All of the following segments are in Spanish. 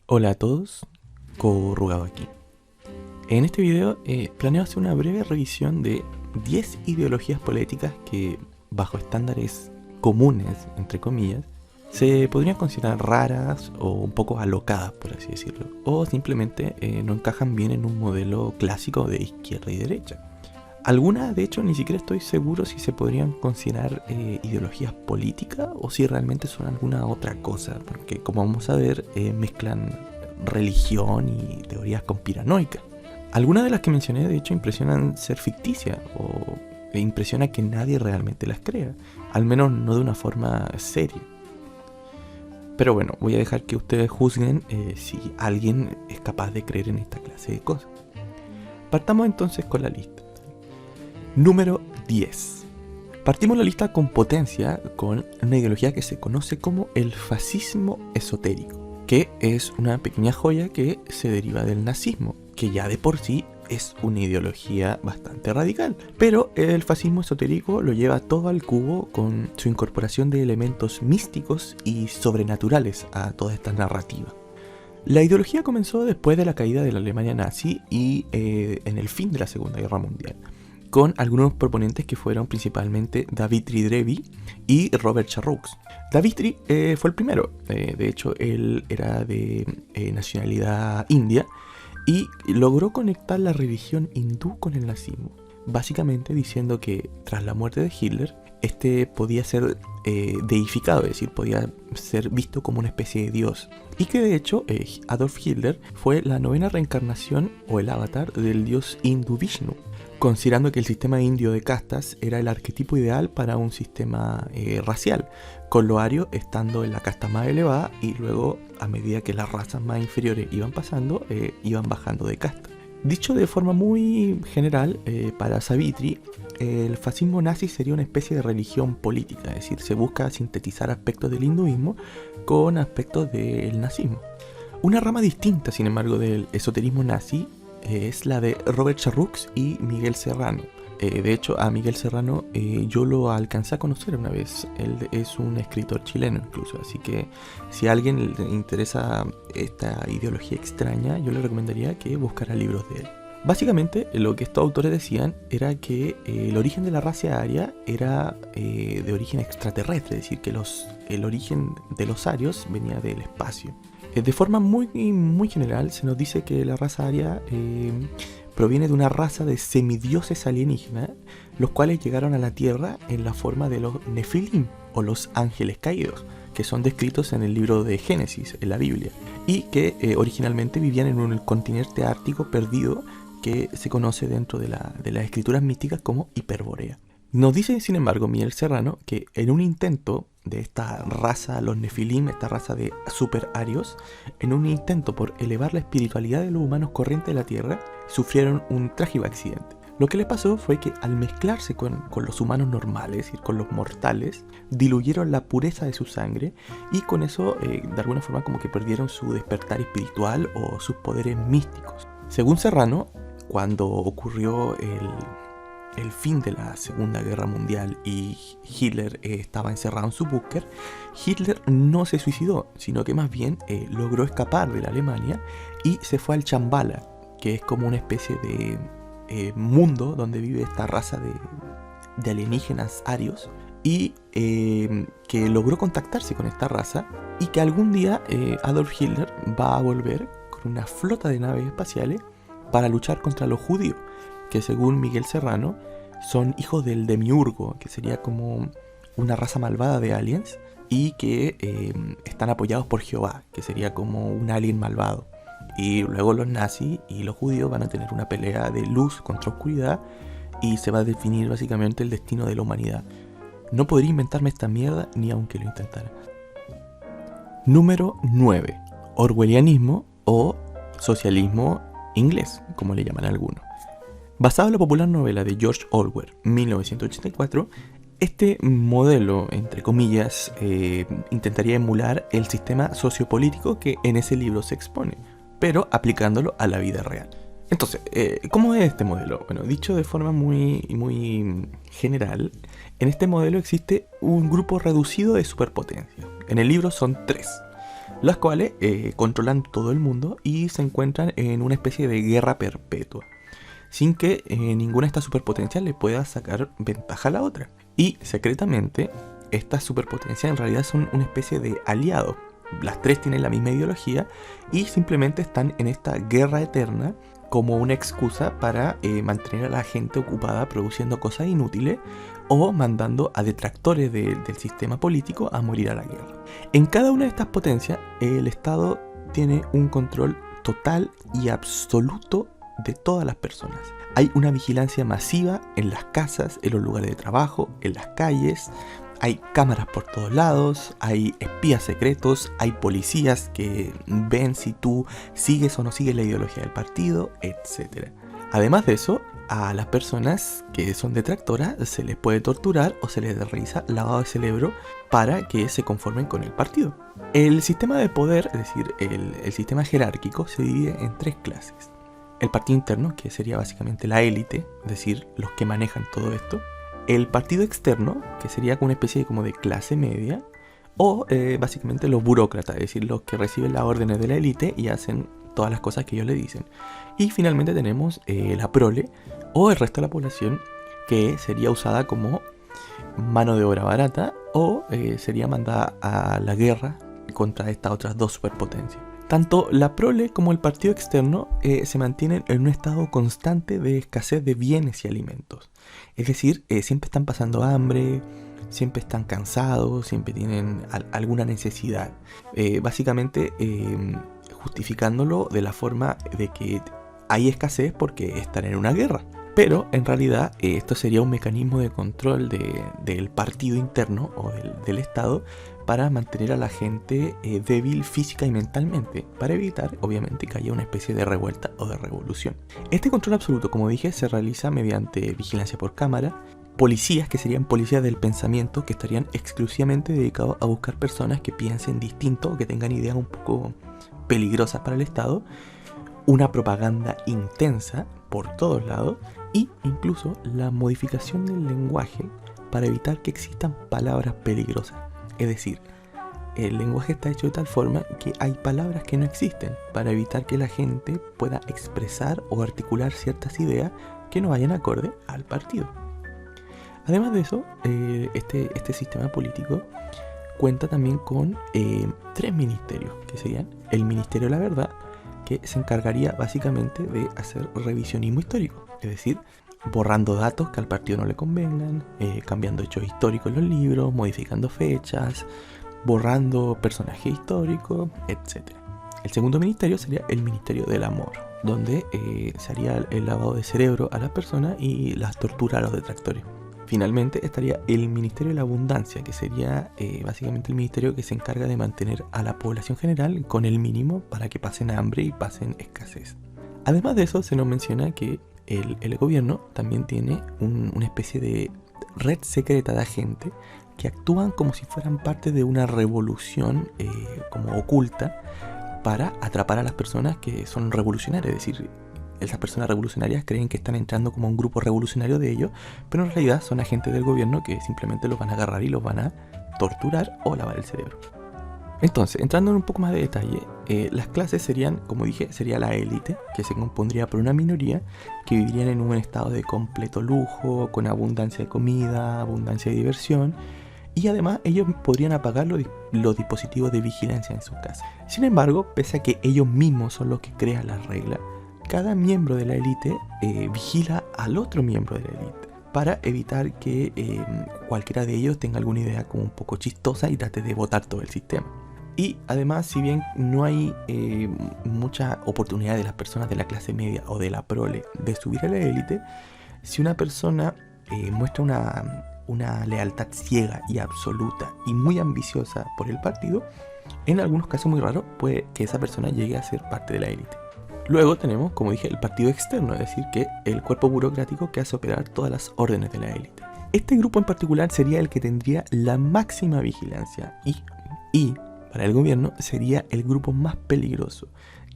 Hola a todos, Corrugado aquí. En este video planeo hacer una breve revisión de 10 ideologías políticas que, bajo estándares comunes, entre comillas, se podrían considerar raras o un poco alocadas, por así decirlo, o simplemente no encajan bien en un modelo clásico de izquierda y derecha. Algunas, de hecho, ni siquiera estoy seguro si se podrían considerar ideologías políticas o si realmente son alguna otra cosa, porque como vamos a ver, mezclan religión y teorías conspiranoicas. Algunas de las que mencioné, de hecho, impresionan ser ficticias o impresiona que nadie realmente las crea, al menos no de una forma seria. Pero bueno, voy a dejar que ustedes juzguen si alguien es capaz de creer en esta clase de cosas. Partamos entonces con la lista. Número 10. Partimos la lista con potencia con una ideología que se conoce como el fascismo esotérico, que es una pequeña joya que se deriva del nazismo, que ya de por sí es una ideología bastante radical, pero el fascismo esotérico lo lleva todo al cubo con su incorporación de elementos místicos y sobrenaturales a toda esta narrativa. La ideología comenzó después de la caída de la Alemania nazi y en el fin de la Segunda Guerra Mundial, con algunos proponentes que fueron principalmente Davitry Drevi y Robert Charroux. Davitry fue el primero, de hecho él era de nacionalidad india y logró conectar la religión hindú con el nazismo, básicamente diciendo que tras la muerte de Hitler, este podía ser deificado, es decir, podía ser visto como una especie de dios, y que de hecho Adolf Hitler fue la novena reencarnación o el avatar del dios hindú Vishnu, considerando que el sistema indio de castas era el arquetipo ideal para un sistema racial, con los arios estando en la casta más elevada y luego, a medida que las razas más inferiores iban pasando, iban bajando de casta. Dicho de forma muy general, para Savitri, el fascismo nazi sería una especie de religión política, es decir, se busca sintetizar aspectos del hinduismo con aspectos del nazismo. Una rama distinta, sin embargo, del esoterismo nazi es la de Robert Charroux y Miguel Serrano. De hecho, a Miguel Serrano yo lo alcancé a conocer una vez. Él es un escritor chileno incluso, así que si a alguien le interesa esta ideología extraña, yo le recomendaría que buscara libros de él. Básicamente, lo que estos autores decían era que el origen de la raza aria era de origen extraterrestre, es decir, que el origen de los arios venía del espacio. De forma muy general se nos dice que la raza aria proviene de una raza de semidioses alienígenas, los cuales llegaron a la Tierra en la forma de los Nefilim, o los ángeles caídos, que son descritos en el libro de Génesis, en la Biblia, y que originalmente vivían en un continente ártico perdido que se conoce dentro de las escrituras místicas como Hiperbórea. Nos dice, sin embargo, Miguel Serrano que en un intento de esta raza, los Nefilim, esta raza de super arios, en un intento por elevar la espiritualidad de los humanos corrientes de la Tierra, sufrieron un trágico accidente. Lo que les pasó fue que al mezclarse con los humanos normales, es decir, con los mortales, diluyeron la pureza de su sangre y con eso, de alguna forma, como que perdieron su despertar espiritual o sus poderes místicos. Según Serrano, cuando ocurrió el fin de la Segunda Guerra Mundial y Hitler estaba encerrado en su búnker, Hitler no se suicidó, sino que más bien logró escapar de la Alemania y se fue al Shambhala, que es como una especie de mundo donde vive esta raza de alienígenas arios, y que logró contactarse con esta raza y que algún día Adolf Hitler va a volver con una flota de naves espaciales para luchar contra los judíos, que según Miguel Serrano son hijos del Demiurgo, que sería como una raza malvada de aliens, y que están apoyados por Jehová, que sería como un alien malvado. Y luego los nazis y los judíos van a tener una pelea de luz contra oscuridad y se va a definir básicamente el destino de la humanidad. No podría inventarme esta mierda ni aunque lo intentara. Número 9. Orwellianismo o socialismo inglés, como le llaman algunos. Basado en la popular novela de George Orwell, 1984, este modelo, entre comillas, intentaría emular el sistema sociopolítico que en ese libro se expone, pero aplicándolo a la vida real. Entonces, ¿cómo es este modelo? Bueno, dicho de forma muy general, en este modelo existe un grupo reducido de superpotencias. En el libro son 3. las cuales controlan todo el mundo y se encuentran en una especie de guerra perpetua, sin que ninguna de estas superpotencias le pueda sacar ventaja a la otra. Y secretamente, estas superpotencias en realidad son una especie de aliados. Las tres tienen la misma ideología y simplemente están en esta guerra eterna como una excusa para mantener a la gente ocupada produciendo cosas inútiles o mandando a detractores del sistema político a morir a la guerra. En cada una de estas potencias, el Estado tiene un control total y absoluto de todas las personas. Hay una vigilancia masiva en las casas, en los lugares de trabajo, en las calles. Hay cámaras por todos lados, hay espías secretos, hay policías que ven si tú sigues o no sigues la ideología del partido, etc. Además de eso, a las personas que son detractoras se les puede torturar o se les realiza lavado de cerebro para que se conformen con el partido. El sistema de poder, es decir, el sistema jerárquico, se divide en tres clases. El partido interno, que sería básicamente la élite, es decir, los que manejan todo esto. El partido externo, que sería como una especie de clase media, o básicamente los burócratas, es decir, los que reciben las órdenes de la élite y hacen todas las cosas que ellos le dicen. Y finalmente tenemos la prole, o el resto de la población, que sería usada como mano de obra barata, o sería mandada a la guerra contra estas otras dos superpotencias. Tanto la prole como el partido externo se mantienen en un estado constante de escasez de bienes y alimentos. Es decir, siempre están pasando hambre, siempre están cansados, siempre tienen alguna necesidad. Básicamente justificándolo de la forma de que hay escasez porque están en una guerra. Pero en realidad esto sería un mecanismo de control del partido interno o del Estado para mantener a la gente débil física y mentalmente, para evitar obviamente que haya una especie de revuelta o de revolución. Este control absoluto, como dije, se realiza mediante vigilancia por cámara, policías que serían policías del pensamiento que estarían exclusivamente dedicados a buscar personas que piensen distinto o que tengan ideas un poco peligrosas para el Estado, una propaganda intensa por todos lados y incluso la modificación del lenguaje para evitar que existan palabras peligrosas. Es decir, el lenguaje está hecho de tal forma que hay palabras que no existen para evitar que la gente pueda expresar o articular ciertas ideas que no vayan acorde al partido. Además de eso, este sistema político cuenta también con tres ministerios, que serían el Ministerio de la Verdad, que se encargaría básicamente de hacer revisionismo histórico, es decir, borrando datos que al partido no le convengan, cambiando hechos históricos en los libros, modificando fechas, borrando personajes históricos, etc. El segundo ministerio sería el Ministerio del Amor, donde se haría el lavado de cerebro a las personas y las tortura a los detractores. Finalmente estaría el Ministerio de la Abundancia, que sería básicamente el ministerio que se encarga de mantener a la población general con el mínimo para que pasen hambre y pasen escasez. Además de eso, se nos menciona que el gobierno también tiene una especie de red secreta de agentes que actúan como si fueran parte de una revolución como oculta para atrapar a las personas que son revolucionarias. Es decir, esas personas revolucionarias creen que están entrando como un grupo revolucionario de ellos, pero en realidad son agentes del gobierno que simplemente los van a agarrar y los van a torturar o lavar el cerebro. Entonces, entrando en un poco más de detalle, las clases serían, como dije, sería la élite, que se compondría por una minoría que vivirían en un estado de completo lujo, con abundancia de comida, abundancia de diversión, y además ellos podrían apagar los dispositivos de vigilancia en sus casas. Sin embargo, pese a que ellos mismos son los que crean las reglas, cada miembro de la élite vigila al otro miembro de la élite para evitar que cualquiera de ellos tenga alguna idea como un poco chistosa y trate de botar todo el sistema. Y además, si bien no hay mucha oportunidad de las personas de la clase media o de la prole de subir a la élite, si una persona muestra una lealtad ciega y absoluta y muy ambiciosa por el partido, en algunos casos muy raros puede que esa persona llegue a ser parte de la élite. Luego tenemos, como dije, el partido externo, es decir, que el cuerpo burocrático que hace operar todas las órdenes de la élite. Este grupo en particular sería el que tendría la máxima vigilancia y para el gobierno sería el grupo más peligroso,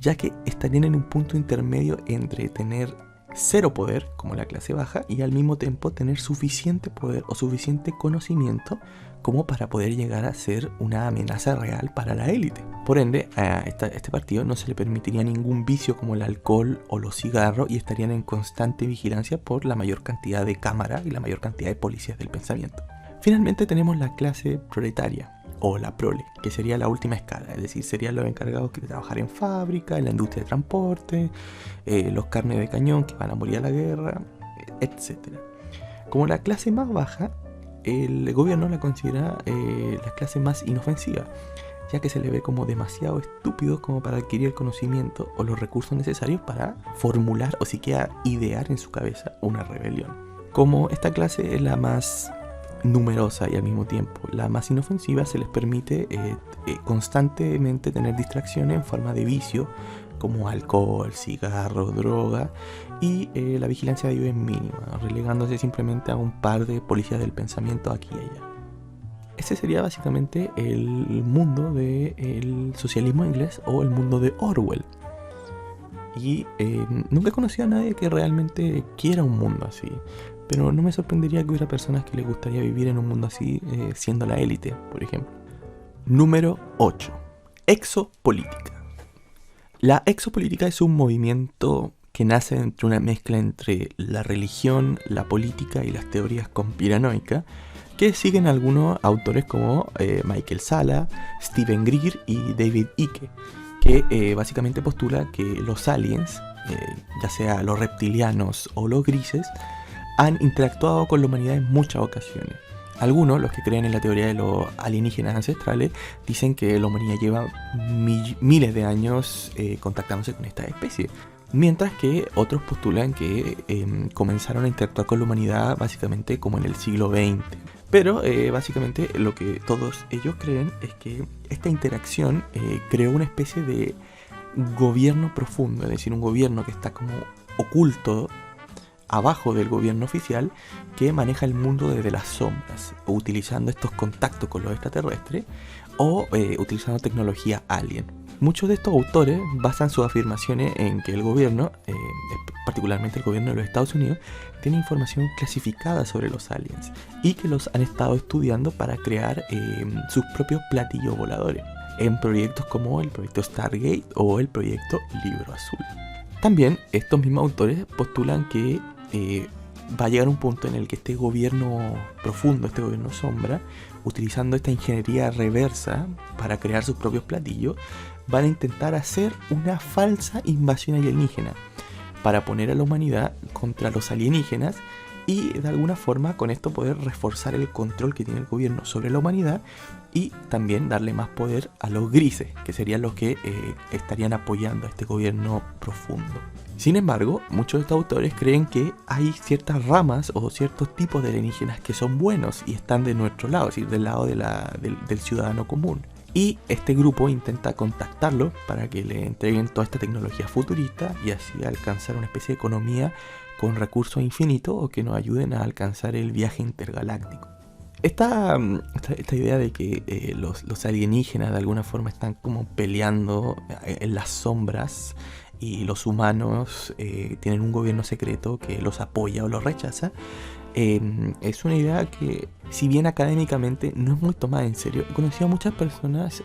ya que estarían en un punto intermedio entre tener cero poder, como la clase baja, y al mismo tiempo tener suficiente poder o suficiente conocimiento como para poder llegar a ser una amenaza real para la élite. Por ende, a este partido no se le permitiría ningún vicio como el alcohol o los cigarros y estarían en constante vigilancia por la mayor cantidad de cámaras y la mayor cantidad de policías del pensamiento. Finalmente tenemos la clase proletaria, o la prole, que sería la última escala, es decir, serían los encargados de trabajar en fábrica, en la industria de transporte, los carnes de cañón que van a morir a la guerra, etc. Como la clase más baja, el gobierno la considera la clase más inofensiva, ya que se le ve como demasiado estúpido como para adquirir el conocimiento o los recursos necesarios para formular o siquiera idear en su cabeza una rebelión. Como esta clase es la más numerosa y al mismo tiempo la más inofensiva, se les permite constantemente tener distracciones en forma de vicio como alcohol, cigarros, droga, y la vigilancia de ellos es mínima, relegándose simplemente a un par de policías del pensamiento aquí y allá. Ese sería básicamente el mundo del socialismo inglés o el mundo de Orwell. Y nunca he conocido a nadie que realmente quiera un mundo así. Pero no me sorprendería que hubiera personas que les gustaría vivir en un mundo así, siendo la élite, por ejemplo. Número 8. Exopolítica. La exopolítica es un movimiento que nace entre una mezcla entre la religión, la política y las teorías conspiranoicas, que siguen algunos autores como Michael Salla, Stephen Greer y David Icke, que básicamente postula que los aliens, ya sea los reptilianos o los grises, han interactuado con la humanidad en muchas ocasiones. Algunos, los que creen en la teoría de los alienígenas ancestrales, dicen que la humanidad lleva miles de años contactándose con esta especie. Mientras que otros postulan que comenzaron a interactuar con la humanidad básicamente como en el siglo XX. Pero básicamente lo que todos ellos creen es que esta interacción creó una especie de gobierno profundo, es decir, un gobierno que está como oculto abajo del gobierno oficial, que maneja el mundo desde las sombras, utilizando estos contactos con los extraterrestres o utilizando tecnología alien. Muchos de estos autores basan sus afirmaciones en que el gobierno, particularmente el gobierno de los Estados Unidos, tiene información clasificada sobre los aliens y que los han estado estudiando para crear sus propios platillos voladores en proyectos como el proyecto Stargate o el proyecto Libro Azul. También estos mismos autores postulan que va a llegar un punto en el que este gobierno profundo, este gobierno sombra, utilizando esta ingeniería reversa para crear sus propios platillos, van a intentar hacer una falsa invasión alienígena para poner a la humanidad contra los alienígenas y de alguna forma con esto poder reforzar el control que tiene el gobierno sobre la humanidad y también darle más poder a los grises, que serían los que estarían apoyando a este gobierno profundo. Sin embargo, muchos de estos autores creen que hay ciertas ramas o ciertos tipos de alienígenas que son buenos y están de nuestro lado, es decir, del lado del ciudadano común. Y este grupo intenta contactarlos para que le entreguen toda esta tecnología futurista y así alcanzar una especie de economía con recursos infinitos o que nos ayuden a alcanzar el viaje intergaláctico. Esta idea de que los alienígenas de alguna forma están como peleando en las sombras y los humanos tienen un gobierno secreto que los apoya o los rechaza, es una idea que, si bien académicamente no es muy tomada en serio, he conocido a muchas personas,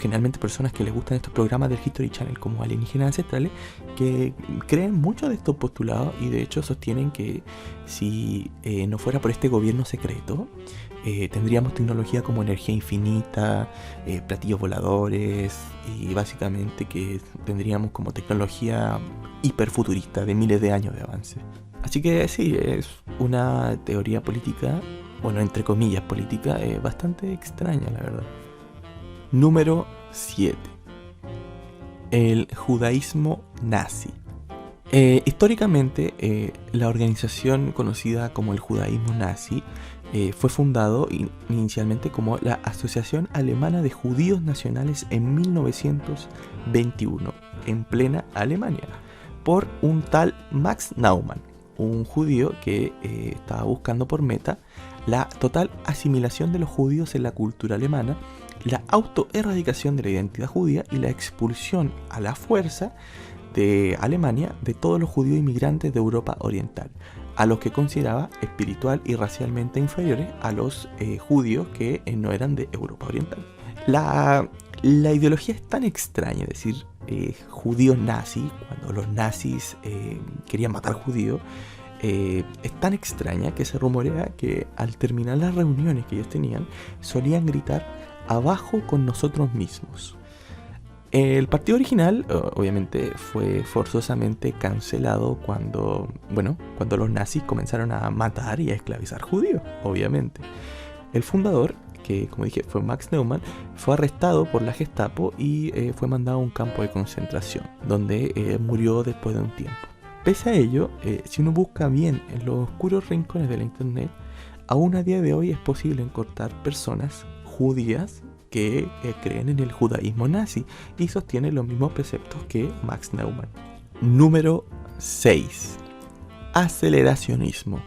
generalmente personas que les gustan estos programas del History Channel como alienígenas ancestrales, que creen mucho de estos postulados y de hecho sostienen que si no fuera por este gobierno secreto, tendríamos tecnología como energía infinita, platillos voladores y básicamente que tendríamos como tecnología hiperfuturista de miles de años de avance. Así que sí, es una teoría política, bueno, entre comillas política, bastante extraña la verdad. Número 7. El judaísmo nazi. Históricamente, la organización conocida como el judaísmo nazi fue fundado inicialmente como la Asociación Alemana de Judíos Nacionales en 1921, en plena Alemania, por un tal Max Naumann, un judío que estaba buscando por meta la total asimilación de los judíos en la cultura alemana, la autoerradicación de la identidad judía y la expulsión a la fuerza de Alemania de todos los judíos inmigrantes de Europa Oriental. a los que consideraba espiritual y racialmente inferiores a los judíos que no eran de Europa Oriental. La ideología es tan extraña, es decir, judíos nazis, cuando los nazis querían matar judíos, es tan extraña que se rumorea que al terminar las reuniones que ellos tenían, solían gritar abajo con nosotros mismos. El partido original, obviamente, fue forzosamente cancelado cuando los nazis comenzaron a matar y a esclavizar judíos, obviamente. El fundador, que como dije fue Max Neumann, fue arrestado por la Gestapo y fue mandado a un campo de concentración, donde murió después de un tiempo. Pese a ello, si uno busca bien en los oscuros rincones de la internet, aún a día de hoy es posible encontrar personas judías que creen en el judaísmo nazi y sostienen los mismos preceptos que Max Neumann. Número 6. Aceleracionismo.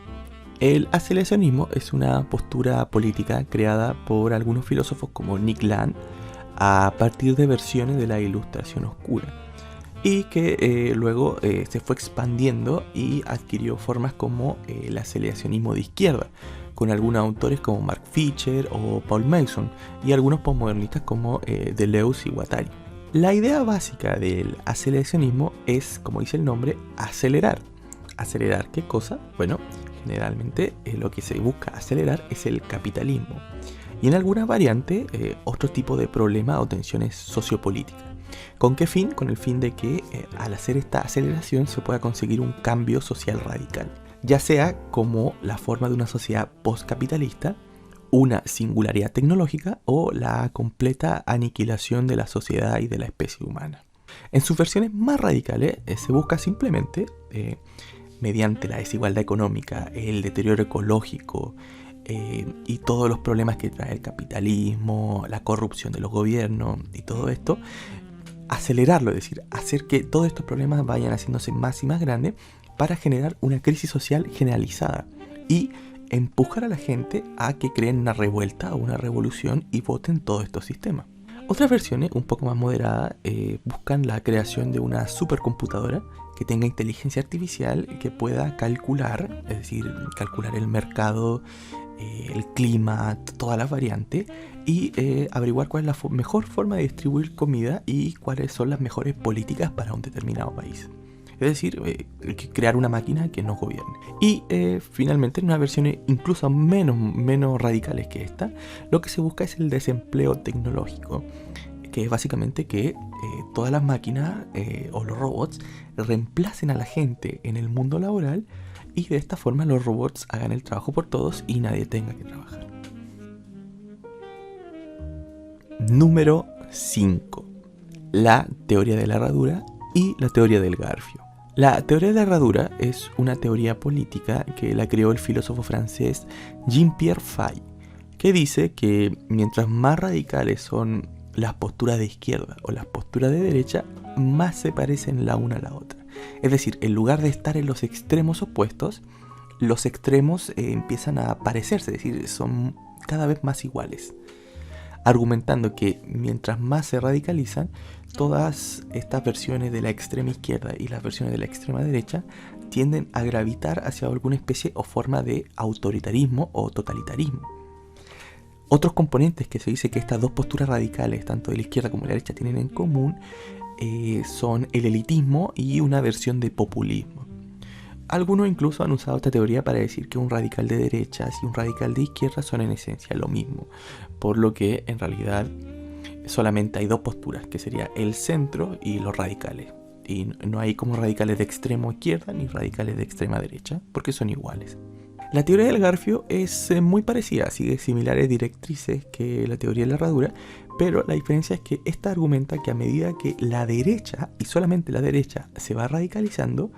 El aceleracionismo es una postura política creada por algunos filósofos como Nick Land a partir de versiones de la Ilustración Oscura y que luego se fue expandiendo y adquirió formas como el aceleracionismo de izquierda, con algunos autores como Mark Fisher o Paul Mason y algunos postmodernistas como Deleuze y Guattari. La idea básica del aceleracionismo es, como dice el nombre, acelerar. ¿Acelerar qué cosa? Bueno, generalmente lo que se busca acelerar es el capitalismo y en algunas variantes otro tipo de problemas o tensiones sociopolíticas. ¿Con qué fin? Con el fin de que al hacer esta aceleración se pueda conseguir un cambio social radical, ya sea como la forma de una sociedad postcapitalista, una singularidad tecnológica o la completa aniquilación de la sociedad y de la especie humana. En sus versiones más radicales se busca simplemente, mediante la desigualdad económica, el deterioro ecológico y todos los problemas que trae el capitalismo, la corrupción de los gobiernos y todo esto, acelerarlo, es decir, hacer que todos estos problemas vayan haciéndose más y más grandes para generar una crisis social generalizada y empujar a la gente a que creen una revuelta o una revolución y voten todos estos sistemas. Otras versiones, un poco más moderadas, buscan la creación de una supercomputadora que tenga inteligencia artificial que pueda calcular, es decir, calcular el mercado, el clima, todas las variantes y averiguar cuál es la mejor forma de distribuir comida y cuáles son las mejores políticas para un determinado país. Es decir, crear una máquina que nos gobierne. Y finalmente, en unas versiones incluso menos radicales que esta, lo que se busca es el desempleo tecnológico, que es básicamente que todas las máquinas o los robots reemplacen a la gente en el mundo laboral y de esta forma los robots hagan el trabajo por todos y nadie tenga que trabajar. Número 5. La teoría de la herradura y la teoría del garfio. La teoría de la herradura es una teoría política que la creó el filósofo francés Jean-Pierre Faye, que dice que mientras más radicales son las posturas de izquierda o las posturas de derecha, más se parecen la una a la otra. Es decir, en lugar de estar en los extremos opuestos, los extremos empiezan a parecerse, es decir, son cada vez más iguales. Argumentando que mientras más se radicalizan, todas estas versiones de la extrema izquierda y las versiones de la extrema derecha tienden a gravitar hacia alguna especie o forma de autoritarismo o totalitarismo. Otros componentes que se dice que estas dos posturas radicales, tanto de la izquierda como de la derecha, tienen en común son el elitismo y una versión de populismo. Algunos incluso han usado esta teoría para decir que un radical de derechas y un radical de izquierda son en esencia lo mismo, por lo que en realidad solamente hay dos posturas, que sería el centro y los radicales. Y no hay como radicales de extremo izquierda ni radicales de extrema derecha, porque son iguales. La teoría del garfio es muy parecida, sigue similares directrices que la teoría de la herradura, pero la diferencia es que esta argumenta que a medida que la derecha, y solamente la derecha, se va radicalizando,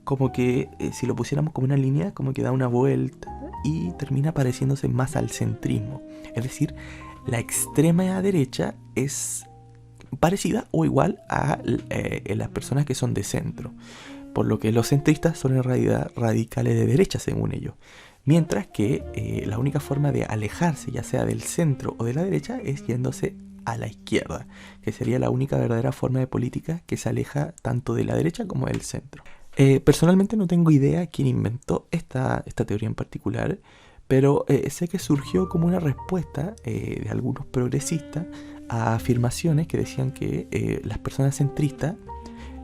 como que si lo pusiéramos como una línea, como que da una vuelta y termina pareciéndose más al centrismo. Es decir, la extrema derecha es parecida o igual a las personas que son de centro, por lo que los centristas son en realidad radicales de derecha según ellos, mientras que la única forma de alejarse ya sea del centro o de la derecha es yéndose a la izquierda, que sería la única verdadera forma de política que se aleja tanto de la derecha como del centro. Personalmente no tengo idea quién inventó esta teoría en particular, pero sé que surgió como una respuesta de algunos progresistas a afirmaciones que decían que las personas centristas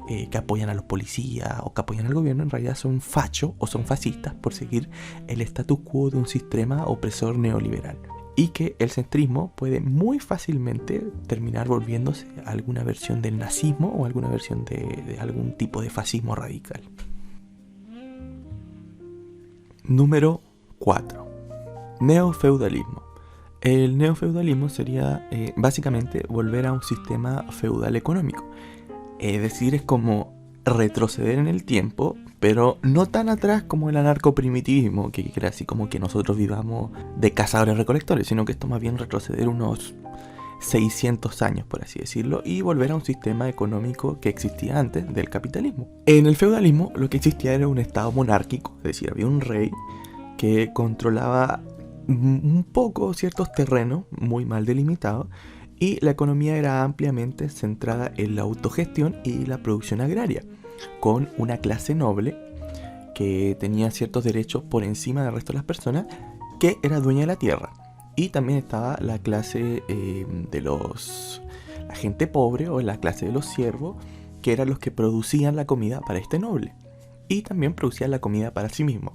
que apoyan a los policías o que apoyan al gobierno en realidad son fachos o son fascistas por seguir el status quo de un sistema opresor neoliberal. Y que el centrismo puede muy fácilmente terminar volviéndose a alguna versión del nazismo o alguna versión de algún tipo de fascismo radical. Número 4. Neofeudalismo. El neofeudalismo sería básicamente volver a un sistema feudal económico. Es decir, es como retroceder en el tiempo, pero no tan atrás como el anarcoprimitivismo, que quiere así como que nosotros vivamos de cazadores-recolectores, sino que esto más bien retroceder unos 600 años, por así decirlo, y volver a un sistema económico que existía antes del capitalismo. En el feudalismo lo que existía era un estado monárquico, es decir, había un rey que controlaba un poco ciertos terrenos muy mal delimitados, y la economía era ampliamente centrada en la autogestión y la producción agraria, con una clase noble que tenía ciertos derechos por encima del resto de las personas, que era dueña de la tierra. Y también estaba la clase la gente pobre o la clase de los siervos, que eran los que producían la comida para este noble. Y también producían la comida para sí mismos.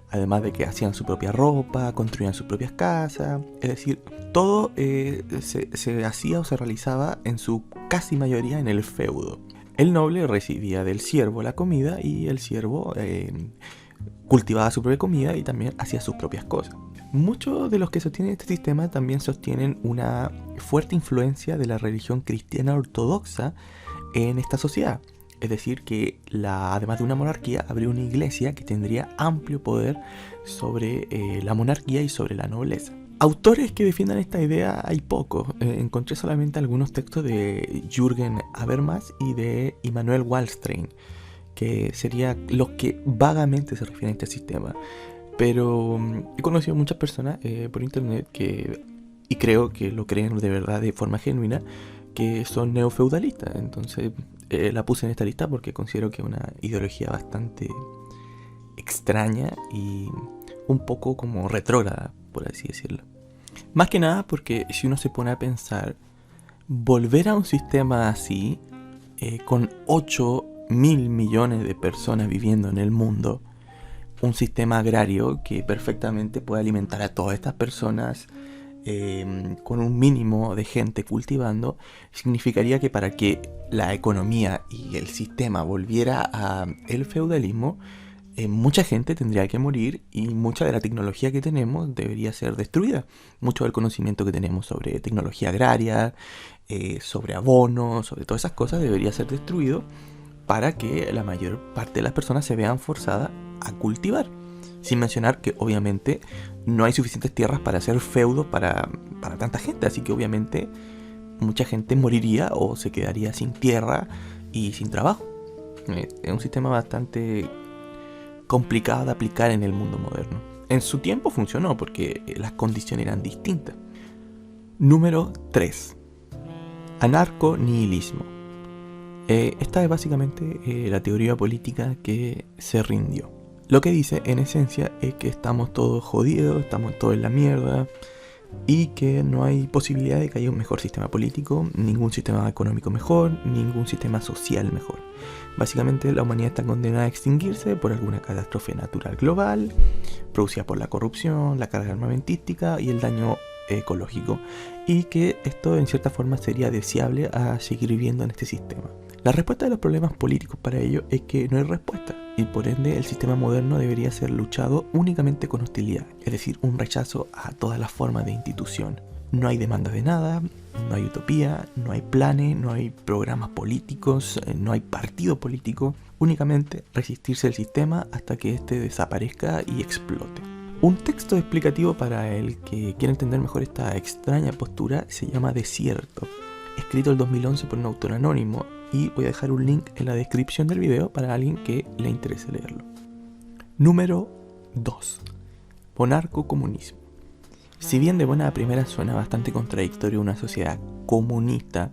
Además de que hacían su propia ropa, construían sus propias casas, es decir, todo se hacía o se realizaba en su casi mayoría en el feudo. El noble recibía del siervo la comida y el siervo cultivaba su propia comida y también hacía sus propias cosas. Muchos de los que sostienen este sistema también sostienen una fuerte influencia de la religión cristiana ortodoxa en esta sociedad. Es decir, que además de una monarquía, habría una iglesia que tendría amplio poder sobre la monarquía y sobre la nobleza. Autores que defiendan esta idea hay pocos. Encontré solamente algunos textos de Jürgen Habermas y de Immanuel Wallstein, que serían los que vagamente se refieren a este sistema. Pero he conocido muchas personas por internet y creo que lo creen de verdad de forma genuina, que son neofeudalistas. Entonces la puse en esta lista porque considero que es una ideología bastante extraña y un poco como retrógrada, por así decirlo. Más que nada porque si uno se pone a pensar, volver a un sistema así, con 8.000 millones de personas viviendo en el mundo, un sistema agrario que perfectamente puede alimentar a todas estas personas con un mínimo de gente cultivando, significaría que para que la economía y el sistema volviera al feudalismo, mucha gente tendría que morir y mucha de la tecnología que tenemos debería ser destruida. Mucho del conocimiento que tenemos sobre tecnología agraria, sobre abonos, sobre todas esas cosas debería ser destruido para que la mayor parte de las personas se vean forzadas a cultivar. Sin mencionar que obviamente no hay suficientes tierras para hacer feudos para tanta gente, así que obviamente mucha gente moriría o se quedaría sin tierra y sin trabajo. Es un sistema bastante complicado de aplicar en el mundo moderno. En su tiempo funcionó porque las condiciones eran distintas. Número 3. Anarco-nihilismo. Esta es básicamente la teoría política que se rindió. Lo que dice en esencia es que estamos todos jodidos, estamos todos en la mierda y que no hay posibilidad de que haya un mejor sistema político, ningún sistema económico mejor, ningún sistema social mejor. Básicamente la humanidad está condenada a extinguirse por alguna catástrofe natural global, producida por la corrupción, la carga armamentística y el daño ecológico, y que esto en cierta forma sería deseable a seguir viviendo en este sistema. La respuesta de los problemas políticos para ello es que no hay respuesta, y por ende el sistema moderno debería ser luchado únicamente con hostilidad, es decir, un rechazo a todas las formas de institución. No hay demandas de nada, no hay utopía, no hay planes, no hay programas políticos, no hay partido político, únicamente resistirse al sistema hasta que éste desaparezca y explote. Un texto explicativo para el que quiera entender mejor esta extraña postura se llama Desierto, escrito el 2011 por un autor anónimo, y voy a dejar un link en la descripción del video para alguien que le interese leerlo. Número 2. Monarcocomunismo. Si bien de buena a primera suena bastante contradictorio una sociedad comunista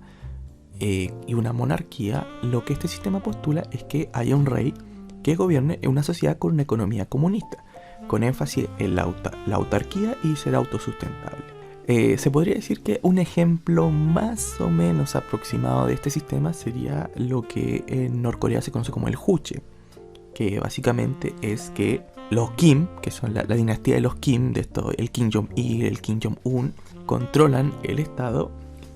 y una monarquía, lo que este sistema postula es que haya un rey que gobierne una sociedad con una economía comunista, con énfasis en la autarquía y ser autosustentable. Se podría decir que un ejemplo más o menos aproximado de este sistema sería lo que en Norcorea se conoce como el Juche, que básicamente es que los Kim, que son la dinastía de los Kim, de esto, el Kim Jong-il, el Kim Jong-un, controlan el Estado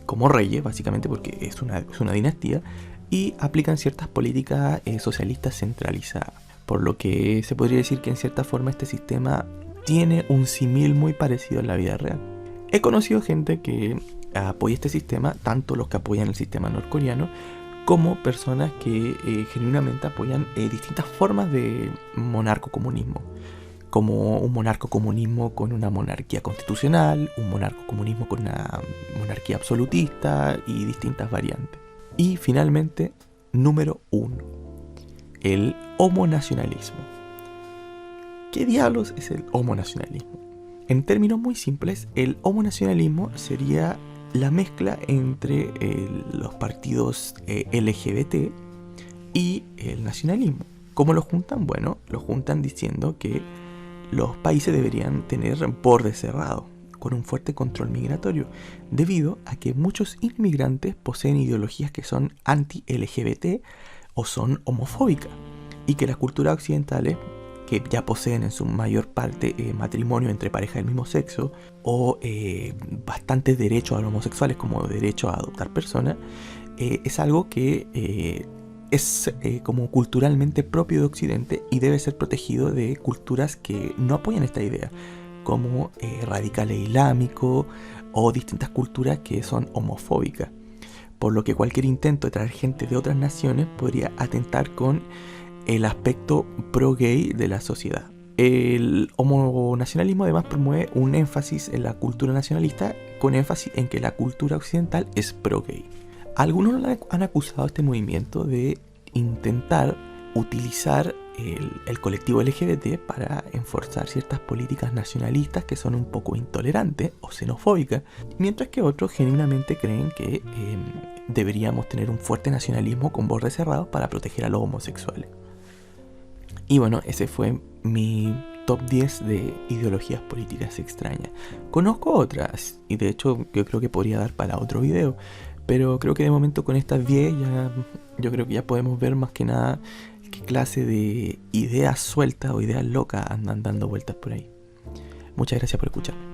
como reyes, básicamente porque es una dinastía, y aplican ciertas políticas socialistas centralizadas. Por lo que se podría decir que en cierta forma este sistema tiene un símil muy parecido en la vida real. He conocido gente que apoya este sistema, tanto los que apoyan el sistema norcoreano, como personas que genuinamente apoyan distintas formas de monarcocomunismo, como un monarcocomunismo con una monarquía constitucional, un monarcocomunismo con una monarquía absolutista y distintas variantes. Y finalmente, número 1, el homonacionalismo. ¿Qué diablos es el homonacionalismo? En términos muy simples, el homonacionalismo sería la mezcla entre los partidos LGBT y el nacionalismo. ¿Cómo lo juntan? Bueno, lo juntan diciendo que los países deberían tener bordes cerrados, con un fuerte control migratorio, debido a que muchos inmigrantes poseen ideologías que son anti-LGBT o son homofóbicas, y que las culturas occidentales, que ya poseen en su mayor parte matrimonio entre parejas del mismo sexo o bastantes derechos a los homosexuales como derecho a adoptar personas, es algo que es como culturalmente propio de Occidente y debe ser protegido de culturas que no apoyan esta idea, como radicales islámicos o distintas culturas que son homofóbicas, por lo que cualquier intento de traer gente de otras naciones podría atentar con el aspecto pro-gay de la sociedad. El homonacionalismo además promueve un énfasis en la cultura nacionalista, con énfasis en que la cultura occidental es pro-gay. Algunos han acusado a este movimiento de intentar utilizar el colectivo LGBT para enforzar ciertas políticas nacionalistas que son un poco intolerantes o xenofóbicas, mientras que otros genuinamente creen que deberíamos tener un fuerte nacionalismo con bordes cerrados para proteger a los homosexuales. Y bueno, ese fue mi top 10 de ideologías políticas extrañas. Conozco otras, y de hecho yo creo que podría dar para otro video, pero creo que de momento con estas 10 yo creo que ya podemos ver más que nada qué clase de ideas sueltas o ideas locas andan dando vueltas por ahí. Muchas gracias por escucharme.